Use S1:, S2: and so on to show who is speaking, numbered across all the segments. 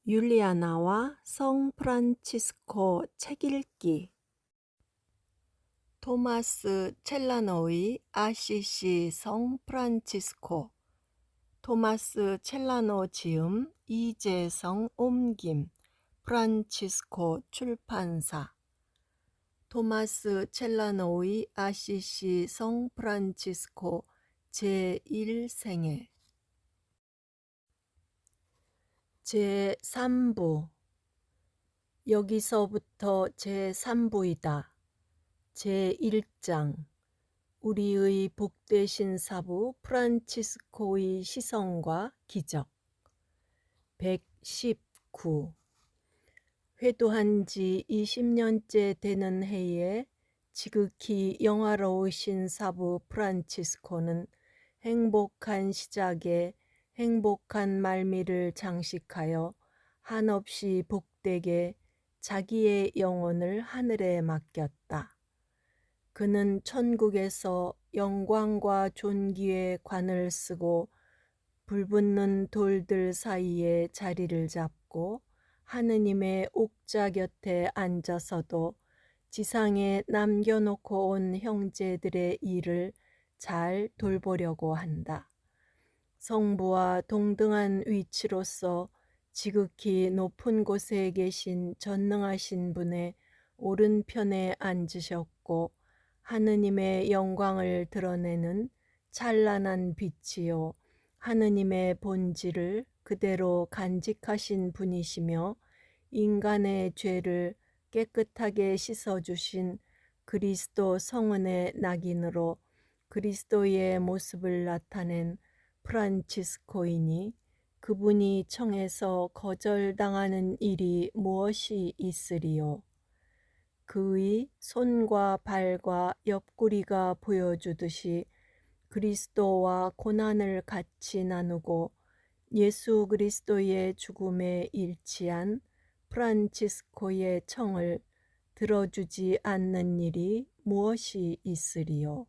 S1: 율리아나와 성 프란치스코 책 읽기. 토마스 첼라노의 아시시 성 프란치스코. 토마스 첼라노 지음, 이재성 옮김, 프란치스코 출판사. 토마스 첼라노의 아시시 성 프란치스코 제1생애 제3부. 여기서부터 제3부이다. 제1장. 우리의 복되신 사부 프란치스코의 시성과 기적. 119. 회도한 지 20년째 되는 해에 지극히 영화로우신 사부 프란치스코는 행복한 시작에 행복한 말미를 장식하여 한없이 복되게 자기의 영혼을 하늘에 맡겼다. 그는 천국에서 영광과 존귀의 관을 쓰고 불붙는 돌들 사이에 자리를 잡고 하느님의 옥좌 곁에 앉아서도 지상에 남겨놓고 온 형제들의 일을 잘 돌보려고 한다. 성부와 동등한 위치로서 지극히 높은 곳에 계신 전능하신 분의 오른편에 앉으셨고 하느님의 영광을 드러내는 찬란한 빛이요 하느님의 본질을 그대로 간직하신 분이시며 인간의 죄를 깨끗하게 씻어주신 그리스도 성은의 낙인으로 그리스도의 모습을 나타낸 프란치스코이니 그분이 청해서 거절당하는 일이 무엇이 있으리요. 그의 손과 발과 옆구리가 보여주듯이 그리스도와 고난을 같이 나누고 예수 그리스도의 죽음에 일치한 프란치스코의 청을 들어주지 않는 일이 무엇이 있으리요.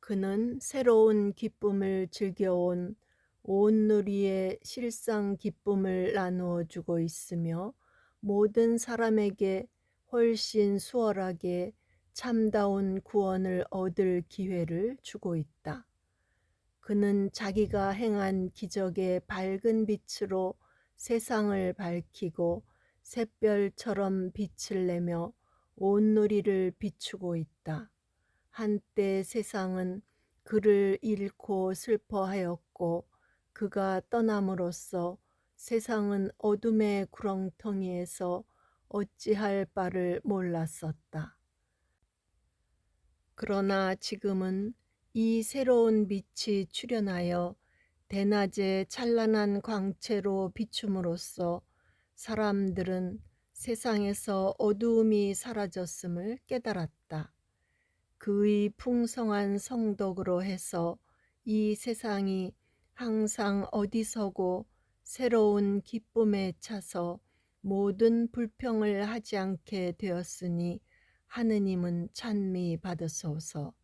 S1: 그는 새로운 기쁨을 즐겨온 온 누리의 실상 기쁨을 나누어 주고 있으며 모든 사람에게 훨씬 수월하게 참다운 구원을 얻을 기회를 주고 있다. 그는 자기가 행한 기적의 밝은 빛으로 세상을 밝히고 샛별처럼 빛을 내며 온 누리를 비추고 있다. 한때 세상은 그를 잃고 슬퍼하였고 그가 떠남으로써 세상은 어둠의 구렁텅이에서 어찌할 바를 몰랐었다. 그러나 지금은 이 새로운 빛이 출현하여 대낮의 찬란한 광채로 비춤으로써 사람들은 세상에서 어두움이 사라졌음을 깨달았다. 그의 풍성한 성덕으로 해서 이 세상이 항상 어디서고 새로운 기쁨에 차서 모든 불평을 하지 않게 되었으니 하느님은 찬미 받으소서.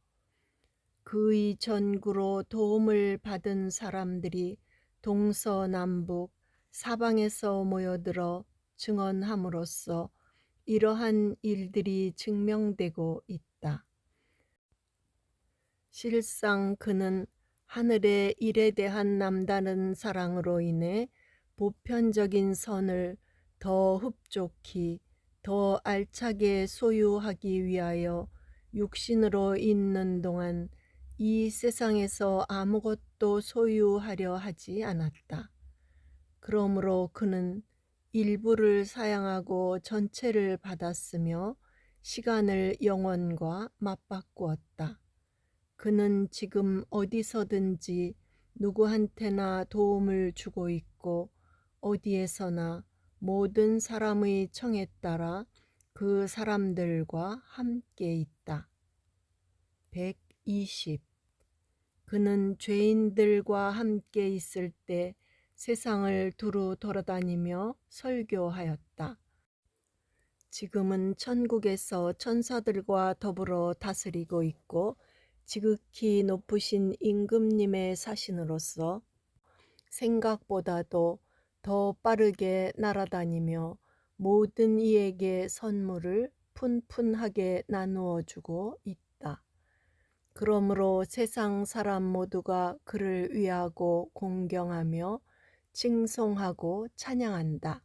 S1: 그의 전구로 도움을 받은 사람들이 동서남북 사방에서 모여들어 증언함으로써 이러한 일들이 증명되고 있다. 실상 그는 하늘의 일에 대한 남다른 사랑으로 인해 보편적인 선을 더 흡족히 더 알차게 소유하기 위하여 육신으로 있는 동안 이 세상에서 아무것도 소유하려 하지 않았다. 그러므로 그는 일부를 사양하고 전체를 받았으며 시간을 영원과 맞바꾸었다. 그는 지금 어디서든지 누구한테나 도움을 주고 있고 어디에서나 모든 사람의 청에 따라 그 사람들과 함께 있다. 120. 그는 죄인들과 함께 있을 때 세상을 두루 돌아다니며 설교하였다. 지금은 천국에서 천사들과 더불어 다스리고 있고 지극히 높으신 임금님의 사신으로서 생각보다도 더 빠르게 날아다니며 모든 이에게 선물을 푼푼하게 나누어 주고 있다. 그러므로 세상 사람 모두가 그를 위하고 공경하며 칭송하고 찬양한다.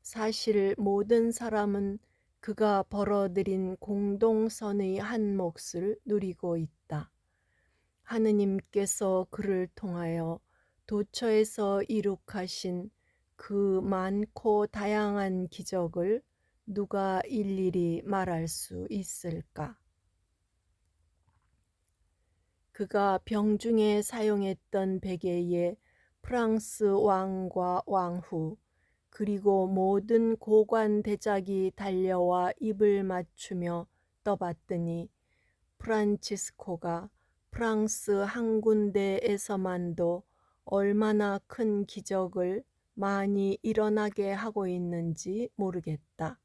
S1: 사실 모든 사람은 그가 벌어들인 공동선의 한 몫을 누리고 있다. 하느님께서 그를 통하여 도처에서 이룩하신 그 많고 다양한 기적을 누가 일일이 말할 수 있을까? 그가 병중에 사용했던 베개에 프랑스 왕과 왕후 그리고 모든 고관 대작이 달려와 입을 맞추며 떠봤더니 프란치스코가 프랑스 한 군데에서만도 얼마나 큰 기적을 많이 일어나게 하고 있는지 모르겠다.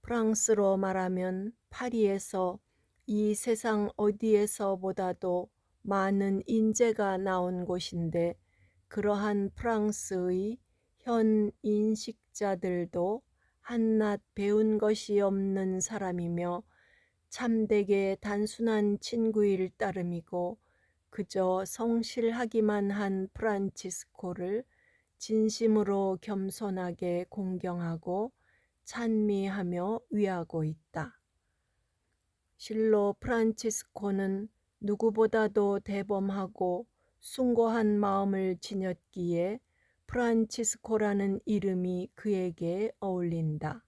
S1: 프랑스로 말하면 파리에서 이 세상 어디에서보다도 많은 인재가 나온 곳인데 그러한 프랑스의 현 인식자들도 한낱 배운 것이 없는 사람이며 참되게 단순한 친구일 따름이고 그저 성실하기만 한 프란치스코를 진심으로 겸손하게 공경하고 찬미하며 위하고 있다. 실로 프란치스코는 누구보다도 대범하고 숭고한 마음을 지녔기에 프란치스코라는 이름이 그에게 어울린다.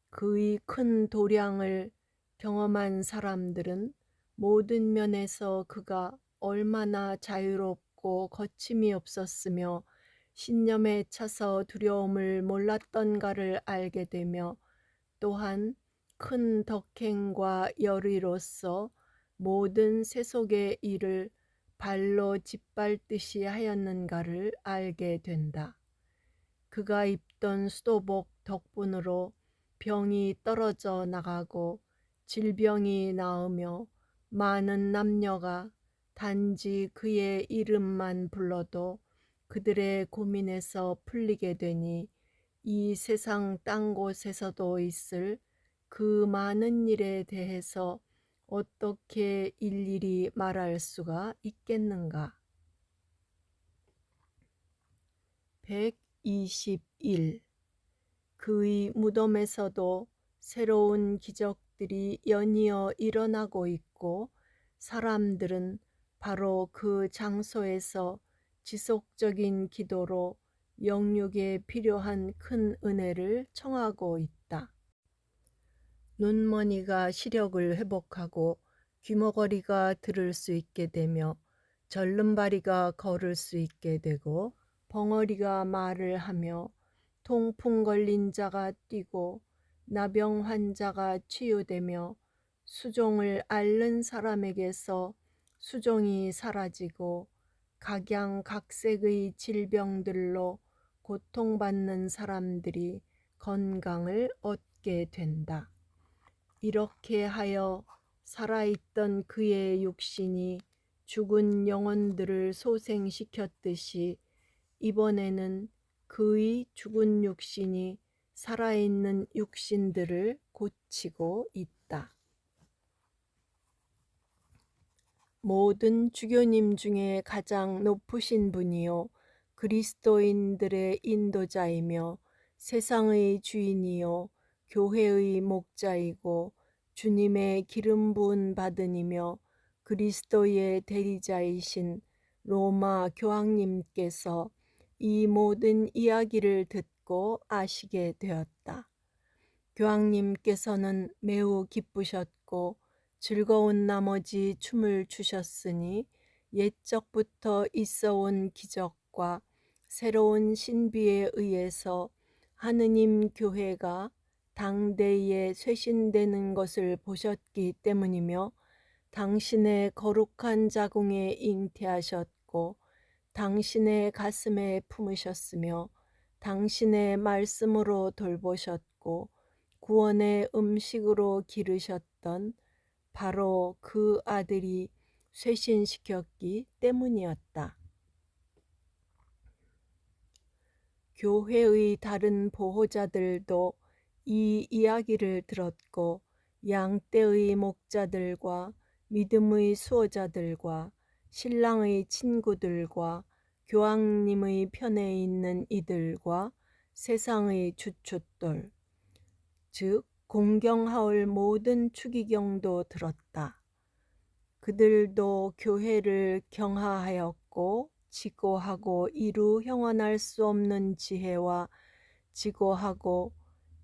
S1: 그의 큰 도량을 경험한 사람들은 모든 면에서 그가 얼마나 자유롭고 거침이 없었으며 신념에 차서 두려움을 몰랐던가를 알게 되며 또한 큰 덕행과 열의로서 모든 세속의 일을 발로 짓밟듯이 하였는가를 알게 된다. 그가 입던 수도복 덕분으로 병이 떨어져 나가고 질병이 나으며 많은 남녀가 단지 그의 이름만 불러도 그들의 고민에서 풀리게 되니 이 세상 딴 곳에서도 있을 그 많은 일에 대해서 어떻게 일일이 말할 수가 있겠는가? 121. 그의 무덤에서도 새로운 기적들이 연이어 일어나고 있고 사람들은 바로 그 장소에서 지속적인 기도로 영육에 필요한 큰 은혜를 청하고 있다. 눈머니가 시력을 회복하고 귀머거리가 들을 수 있게 되며 절름발이가 걸을 수 있게 되고 벙어리가 말을 하며 통풍 걸린 자가 뛰고 나병 환자가 치유되며 수종을 앓는 사람에게서 수종이 사라지고 각양각색의 질병들로 고통받는 사람들이 건강을 얻게 된다. 이렇게 하여 살아있던 그의 육신이 죽은 영혼들을 소생시켰듯이 이번에는 그의 죽은 육신이 살아있는 육신들을 고치고 있다. 모든 주교님 중에 가장 높으신 분이요 그리스도인들의 인도자이며 세상의 주인이요 교회의 목자이고 주님의 기름 부은 받은이며 그리스도의 대리자이신 로마 교황님께서 이 모든 이야기를 듣고 아시게 되었다. 교황님께서는 매우 기쁘셨고 즐거운 나머지 춤을 추셨으니 옛적부터 있어온 기적과 새로운 신비에 의해서 하느님 교회가 당대에 쇄신되는 것을 보셨기 때문이며 당신의 거룩한 자궁에 잉태하셨고 당신의 가슴에 품으셨으며 당신의 말씀으로 돌보셨고 구원의 음식으로 기르셨던 바로 그 아들이 쇄신시켰기 때문이었다. 교회의 다른 보호자들도 이 이야기를 들었고 양떼의 목자들과 믿음의 수호자들과 신랑의 친구들과 교황님의 편에 있는 이들과 세상의 주춧돌, 즉 공경하올 모든 추기경도 들었다. 그들도 교회를 경하하였고 지고하고 이루 형언할 수 없는 지혜와 지고하고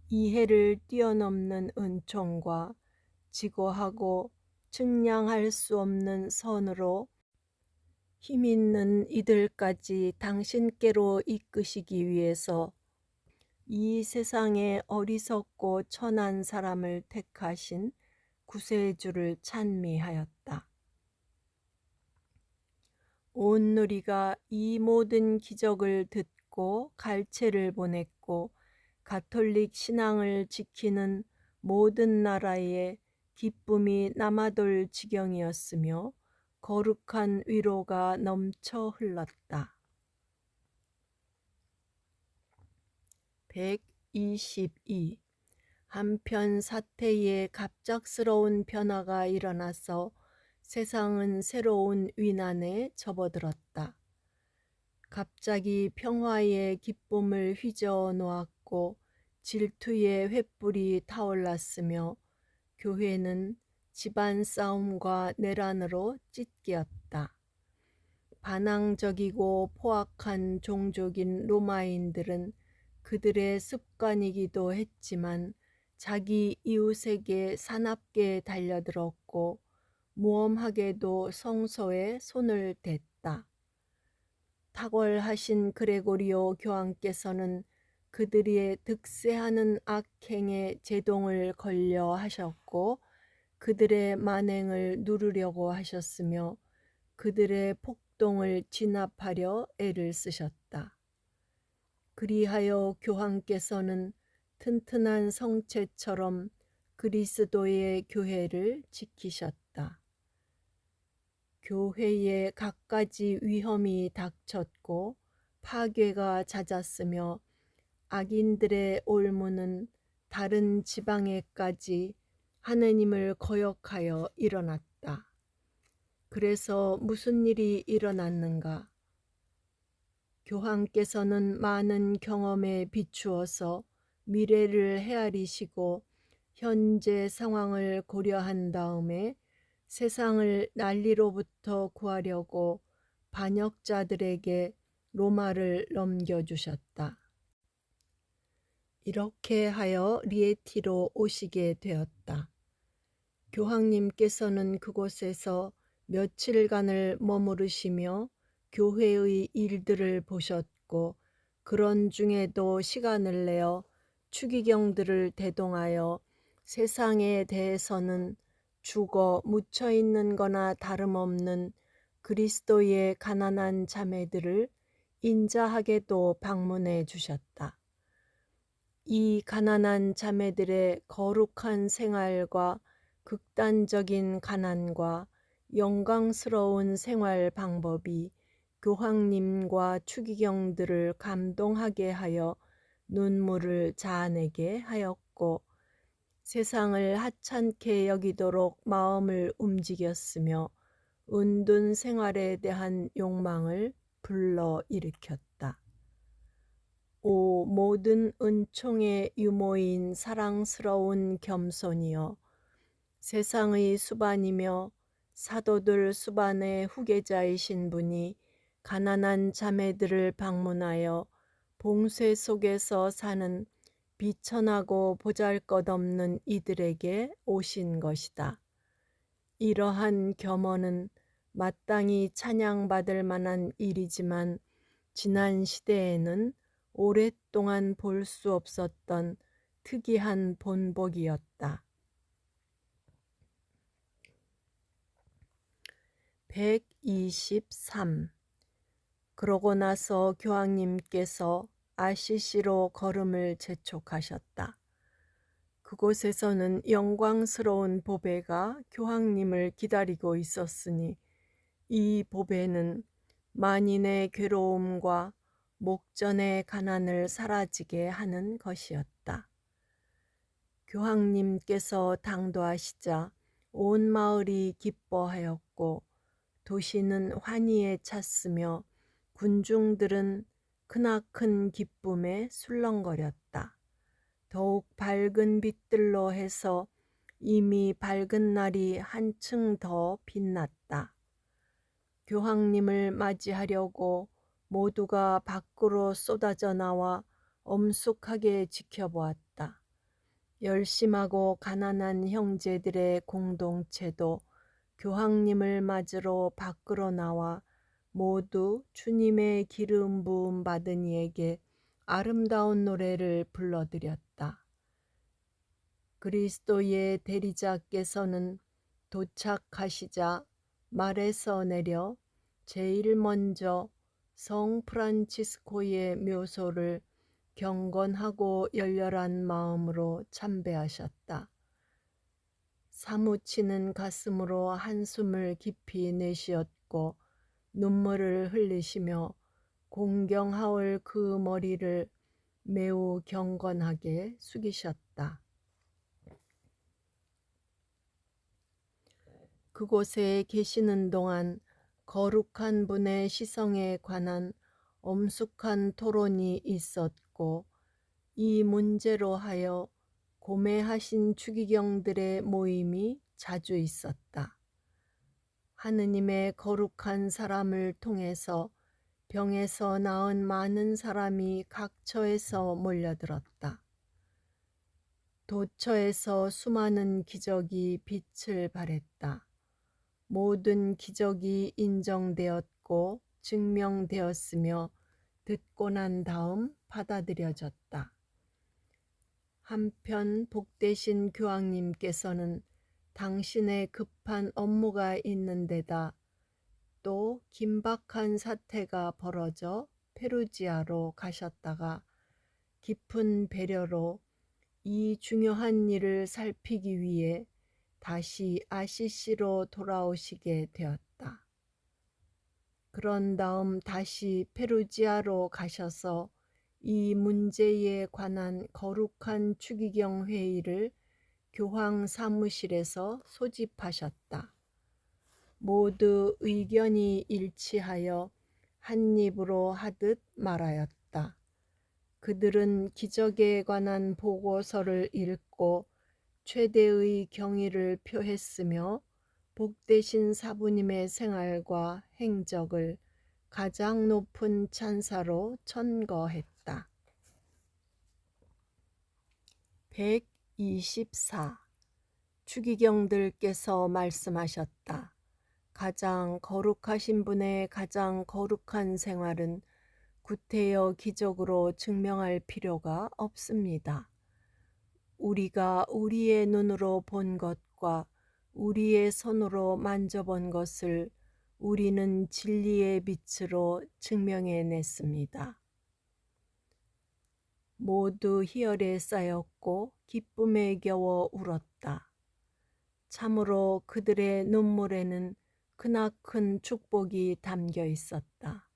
S1: 이해를 뛰어넘는 은총과 지고하고 측량할 수 없는 선으로 힘있는 이들까지 당신께로 이끄시기 위해서 이 세상에 어리석고 천한 사람을 택하신 구세주를 찬미하였다. 온 누리가 이 모든 기적을 듣고 갈채를 보냈고 가톨릭 신앙을 지키는 모든 나라에 기쁨이 남아돌 지경이었으며 거룩한 위로가 넘쳐 흘렀다. 122. 한편 사태에 갑작스러운 변화가 일어나서 세상은 새로운 위난에 접어들었다. 갑자기 평화의 기쁨을 휘저어 놓았고 질투의 횃불이 타올랐으며 교회는 집안 싸움과 내란으로 찢겼다. 반항적이고 포악한 종족인 로마인들은 그들의 습관이기도 했지만 자기 이웃에게 사납게 달려들었고 무엄하게도 성소에 손을 댔다. 탁월하신 그레고리오 교황께서는 그들의 득세하는 악행에 제동을 걸려 하셨고 그들의 만행을 누르려고 하셨으며 그들의 폭동을 진압하려 애를 쓰셨다. 그리하여 교황께서는 튼튼한 성체처럼 그리스도의 교회를 지키셨다. 교회에 갖가지 위험이 닥쳤고 파괴가 잦았으며 악인들의 올무는 다른 지방에까지 하느님을 거역하여 일어났다. 그래서 무슨 일이 일어났는가? 교황께서는 많은 경험에 비추어서 미래를 헤아리시고 현재 상황을 고려한 다음에 세상을 난리로부터 구하려고 반역자들에게 로마를 넘겨주셨다. 이렇게 하여 리에티로 오시게 되었다. 교황님께서는 그곳에서 며칠간을 머무르시며 교회의 일들을 보셨고 그런 중에도 시간을 내어 추기경들을 대동하여 세상에 대해서는 죽어 묻혀있는 거나 다름없는 그리스도의 가난한 자매들을 인자하게도 방문해 주셨다. 이 가난한 자매들의 거룩한 생활과 극단적인 가난과 영광스러운 생활 방법이 교황님과 추기경들을 감동하게 하여 눈물을 자아내게 하였고 세상을 하찮게 여기도록 마음을 움직였으며 은둔 생활에 대한 욕망을 불러일으켰다. 오 모든 은총의 유모인 사랑스러운 겸손이여 세상의 수반이며 사도들 수반의 후계자이신 분이 가난한 자매들을 방문하여 봉쇄 속에서 사는 비천하고 보잘것없는 이들에게 오신 것이다. 이러한 겸언은 마땅히 찬양받을 만한 일이지만 지난 시대에는 오랫동안 볼 수 없었던 특이한 본보기였다. 123. 그러고 나서 교황님께서 아시시로 걸음을 재촉하셨다. 그곳에서는 영광스러운 보배가 교황님을 기다리고 있었으니 이 보배는 만인의 괴로움과 목전의 가난을 사라지게 하는 것이었다. 교황님께서 당도하시자 온 마을이 기뻐하였고 도시는 환희에 찼으며 군중들은 크나큰 기쁨에 술렁거렸다. 더욱 밝은 빛들로 해서 이미 밝은 날이 한층 더 빛났다. 교황님을 맞이하려고 모두가 밖으로 쏟아져 나와 엄숙하게 지켜보았다. 열심하고 가난한 형제들의 공동체도 교황님을 맞으러 밖으로 나와 모두 주님의 기름 부음 받은 이에게 아름다운 노래를 불러드렸다. 그리스도의 대리자께서는 도착하시자 말에서 내려 제일 먼저 성 프란치스코의 묘소를 경건하고 열렬한 마음으로 참배하셨다. 사무치는 가슴으로 한숨을 깊이 내쉬었고 눈물을 흘리시며 공경하올 그 머리를 매우 경건하게 숙이셨다. 그곳에 계시는 동안 거룩한 분의 시성에 관한 엄숙한 토론이 있었고 이 문제로 하여 고매하신 추기경들의 모임이 자주 있었다. 하느님의 거룩한 사람을 통해서 병에서 나은 많은 사람이 각처에서 몰려들었다. 도처에서 수많은 기적이 빛을 발했다. 모든 기적이 인정되었고 증명되었으며 듣고 난 다음 받아들여졌다. 한편 복되신 교황님께서는 당신의 급한 업무가 있는 데다 또 긴박한 사태가 벌어져 페루지아로 가셨다가 깊은 배려로 이 중요한 일을 살피기 위해 다시 아시시로 돌아오시게 되었다. 그런 다음 다시 페루지아로 가셔서 이 문제에 관한 거룩한 추기경 회의를 교황 사무실에서 소집하셨다. 모두 의견이 일치하여 한 입으로 하듯 말하였다. 그들은 기적에 관한 보고서를 읽고 최대의 경의를 표했으며 복되신 사부님의 생활과 행적을 가장 높은 찬사로 천거했다. 124. 추기경들께서 말씀하셨다. 가장 거룩하신 분의 가장 거룩한 생활은 구태여 기적으로 증명할 필요가 없습니다. 우리가 우리의 눈으로 본 것과 우리의 손으로 만져본 것을 우리는 진리의 빛으로 증명해냈습니다. 모두 희열에 쌓였고 기쁨에 겨워 울었다. 참으로 그들의 눈물에는 크나큰 축복이 담겨 있었다.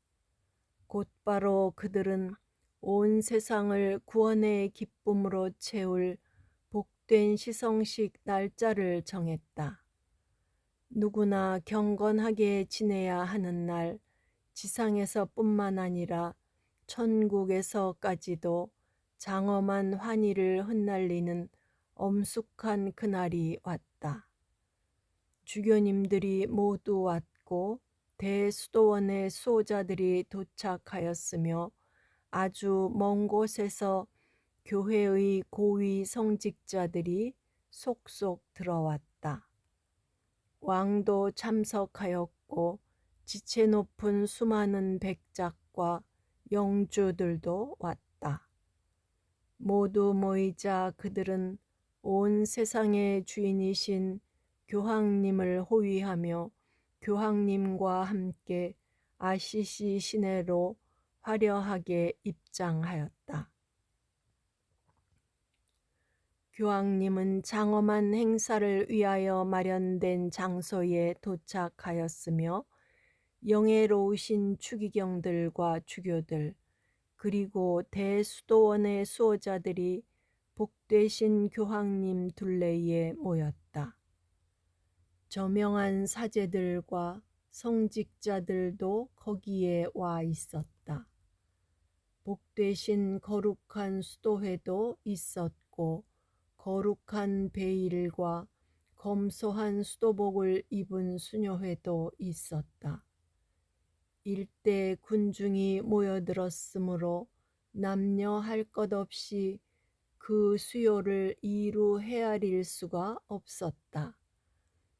S1: 곧바로 그들은 온 세상을 구원의 기쁨으로 채울 복된 시성식 날짜를 정했다. 누구나 경건하게 지내야 하는 날, 지상에서뿐만 아니라 천국에서까지도 장엄한 환희를 흩날리는 엄숙한 그날이 왔다. 주교님들이 모두 왔고 대수도원의 수호자들이 도착하였으며 아주 먼 곳에서 교회의 고위 성직자들이 속속 들어왔다. 왕도 참석하였고 지체 높은 수많은 백작과 영주들도 왔다. 모두 모이자 그들은 온 세상의 주인이신 교황님을 호위하며 교황님과 함께 아시시 시내로 화려하게 입장하였다. 교황님은 장엄한 행사를 위하여 마련된 장소에 도착하였으며 영예로우신 추기경들과 주교들 그리고 대수도원의 수호자들이 복되신 교황님 둘레에 모였다. 저명한 사제들과 성직자들도 거기에 와 있었다. 복되신 거룩한 수도회도 있었고 거룩한 베일과 검소한 수도복을 입은 수녀회도 있었다. 일대 군중이 모여들었으므로 남녀 할 것 없이 그 수요를 이루 헤아릴 수가 없었다.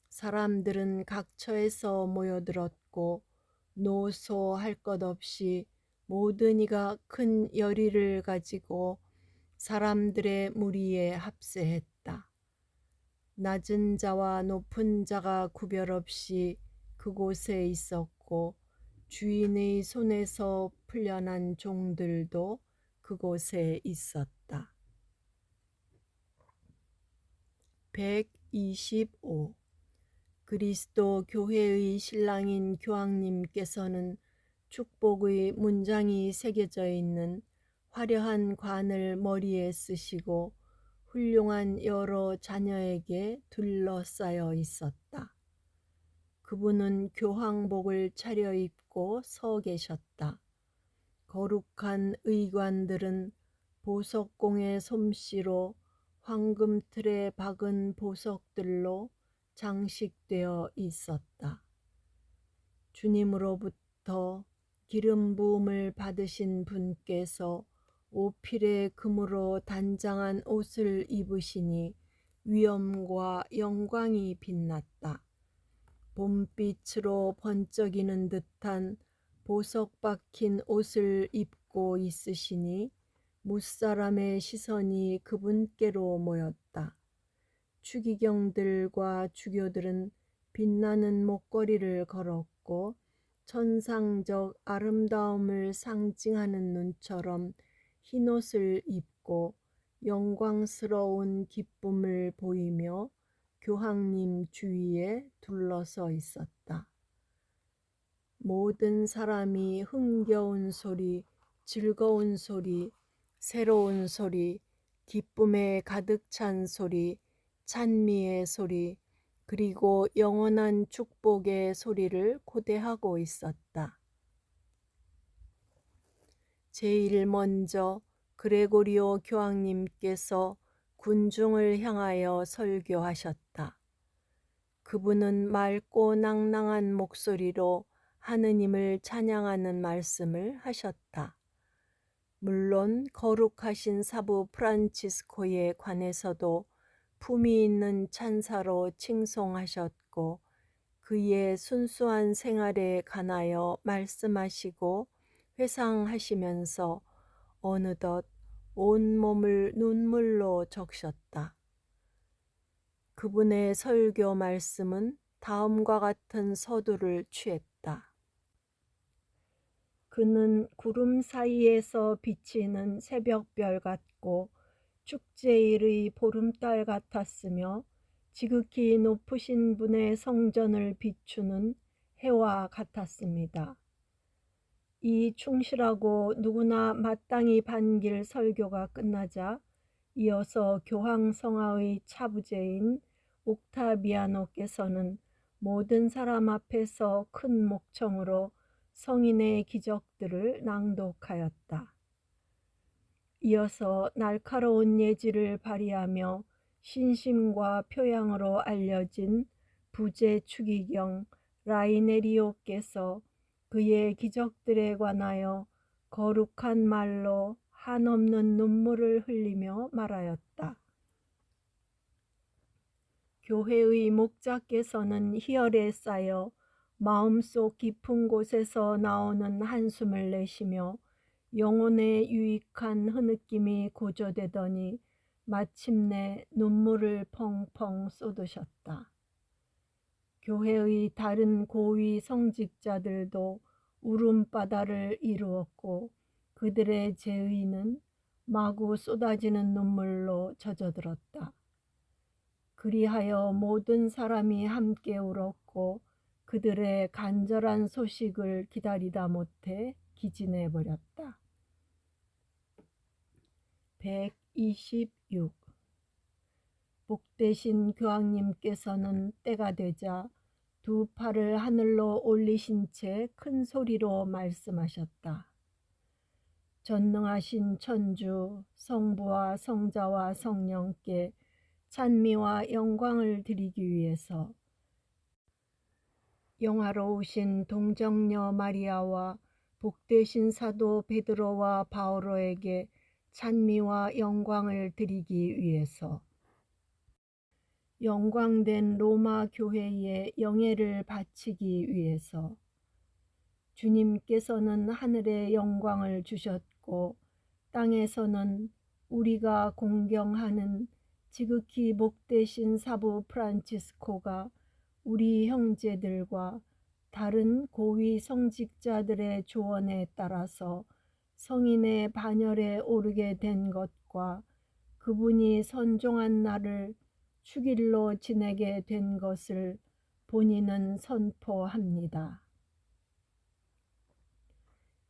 S1: 사람들은 각처에서 모여들었고 노소 할 것 없이 모든 이가 큰 열의를 가지고 사람들의 무리에 합세했다. 낮은 자와 높은 자가 구별 없이 그곳에 있었고 주인의 손에서 풀려난 종들도 그곳에 있었다. 125. 그리스도 교회의 신랑인 교황님께서는 축복의 문장이 새겨져 있는 화려한 관을 머리에 쓰시고 훌륭한 여러 자녀에게 둘러싸여 있었다. 그분은 교황복을 차려입고 서 계셨다. 거룩한 의관들은 보석공의 솜씨로 황금틀에 박은 보석들로 장식되어 있었다. 주님으로부터 기름 부음을 받으신 분께서 오필의 금으로 단장한 옷을 입으시니 위엄과 영광이 빛났다. 봄빛으로 번쩍이는 듯한 보석 박힌 옷을 입고 있으시니 무사람의 시선이 그분께로 모였다. 추기경들과 주교들은 빛나는 목걸이를 걸었고 천상적 아름다움을 상징하는 눈처럼 흰옷을 입고 영광스러운 기쁨을 보이며 교황님 주위에 둘러서 있었다. 모든 사람이 흥겨운 소리, 즐거운 소리, 새로운 소리, 기쁨에 가득 찬 소리, 찬미의 소리, 그리고 영원한 축복의 소리를 고대하고 있었다. 제일 먼저 그레고리오 교황님께서 군중을 향하여 설교하셨다. 그분은 맑고 낭낭한 목소리로 하느님을 찬양하는 말씀을 하셨다. 물론 거룩하신 사부 프란치스코에 관해서도 품위 있는 찬사로 칭송하셨고 그의 순수한 생활에 관하여 말씀하시고 회상하시면서 어느덧 온몸을 눈물로 적셨다. 그분의 설교 말씀은 다음과 같은 서두를 취했다. 그는 구름 사이에서 비치는 새벽별 같고 축제일의 보름달 같았으며 지극히 높으신 분의 성전을 비추는 해와 같았습니다. 이 충실하고 누구나 마땅히 반길 설교가 끝나자 이어서 교황 성하의 차부제인 옥타비아노께서는 모든 사람 앞에서 큰 목청으로 성인의 기적들을 낭독하였다. 이어서 날카로운 예지를 발휘하며 신심과 표양으로 알려진 부제 추기경 라이네리오께서 그의 기적들에 관하여 거룩한 말로 한없는 눈물을 흘리며 말하였다. 교회의 목자께서는 희열에 쌓여 마음속 깊은 곳에서 나오는 한숨을 내쉬며 영혼에 유익한 흐느낌이 고조되더니 마침내 눈물을 펑펑 쏟으셨다. 교회의 다른 고위 성직자들도 울음바다를 이루었고 그들의 제의는 마구 쏟아지는 눈물로 젖어들었다. 그리하여 모든 사람이 함께 울었고 그들의 간절한 소식을 기다리다 못해 기진해 버렸다. 126. 복되신 교황님께서는 때가 되자 두 팔을 하늘로 올리신 채 큰 소리로 말씀하셨다. 전능하신 천주 성부와 성자와 성령께 찬미와 영광을 드리기 위해서 영화로우신 동정녀 마리아와 복되신 사도 베드로와 바오로에게 찬미와 영광을 드리기 위해서 영광된 로마 교회에 영예를 바치기 위해서 주님께서는 하늘에 영광을 주셨고 땅에서는 우리가 공경하는 지극히 복되신 사부 프란치스코가 우리 형제들과 다른 고위 성직자들의 조언에 따라서 성인의 반열에 오르게 된 것과 그분이 선종한 날을 축일로 지내게 된 것을 본인은 선포합니다.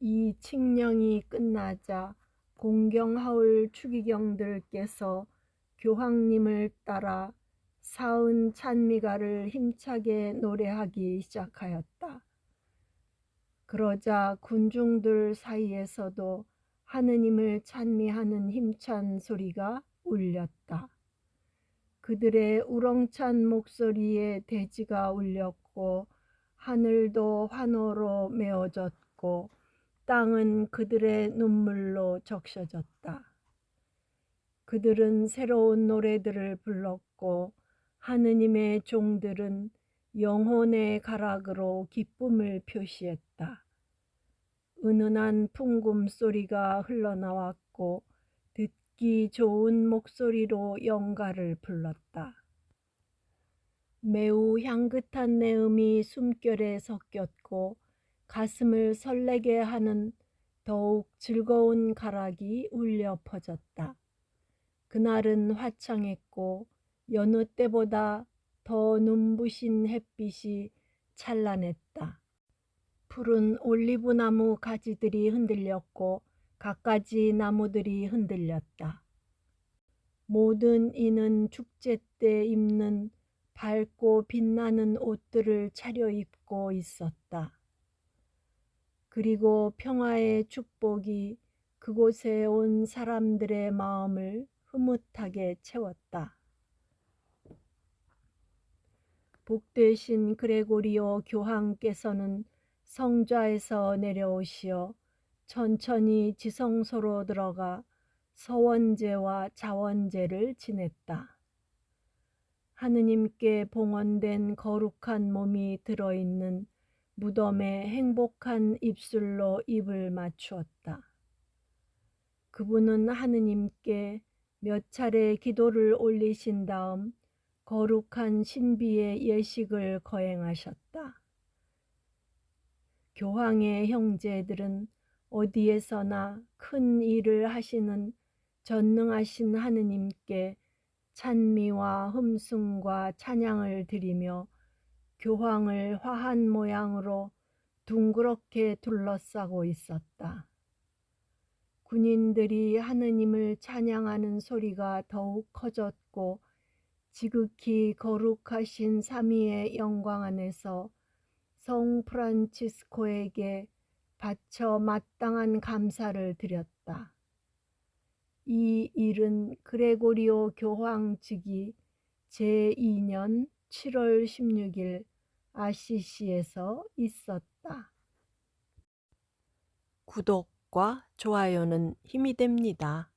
S1: 이 칙령이 끝나자 공경하올 추기경들께서 교황님을 따라 사은 찬미가를 힘차게 노래하기 시작하였다. 그러자 군중들 사이에서도 하느님을 찬미하는 힘찬 소리가 울렸다. 그들의 우렁찬 목소리에 대지가 울렸고 하늘도 환호로 메워졌고 땅은 그들의 눈물로 적셔졌다. 그들은 새로운 노래들을 불렀고 하느님의 종들은 영혼의 가락으로 기쁨을 표시했다. 은은한 풍금 소리가 흘러나왔고 듣기 좋은 목소리로 영가를 불렀다. 매우 향긋한 내음이 숨결에 섞였고 가슴을 설레게 하는 더욱 즐거운 가락이 울려 퍼졌다. 그날은 화창했고 여느 때보다 더 눈부신 햇빛이 찬란했다. 푸른 올리브나무 가지들이 흔들렸고 갖가지 나무들이 흔들렸다. 모든 이는 축제 때 입는 밝고 빛나는 옷들을 차려입고 있었다. 그리고 평화의 축복이 그곳에 온 사람들의 마음을 흐뭇하게 채웠다. 복되신 그레고리오 교황께서는 성좌에서 내려오시어 천천히 지성소로 들어가 서원제와 자원제를 지냈다. 하느님께 봉헌된 거룩한 몸이 들어있는 무덤에 행복한 입술로 입을 맞추었다. 그분은 하느님께 몇 차례 기도를 올리신 다음 거룩한 신비의 예식을 거행하셨다. 교황의 형제들은 어디에서나 큰 일을 하시는 전능하신 하느님께 찬미와 흠숭과 찬양을 드리며 교황을 화한 모양으로 둥그렇게 둘러싸고 있었다. 군인들이 하느님을 찬양하는 소리가 더욱 커졌고 지극히 거룩하신 삼위의 영광 안에서 성 프란치스코에게 바쳐 마땅한 감사를 드렸다. 이 일은 그레고리오 교황 즉위 제2년 7월 16일 아시시에서 있었다. 구독과 좋아요는 힘이 됩니다.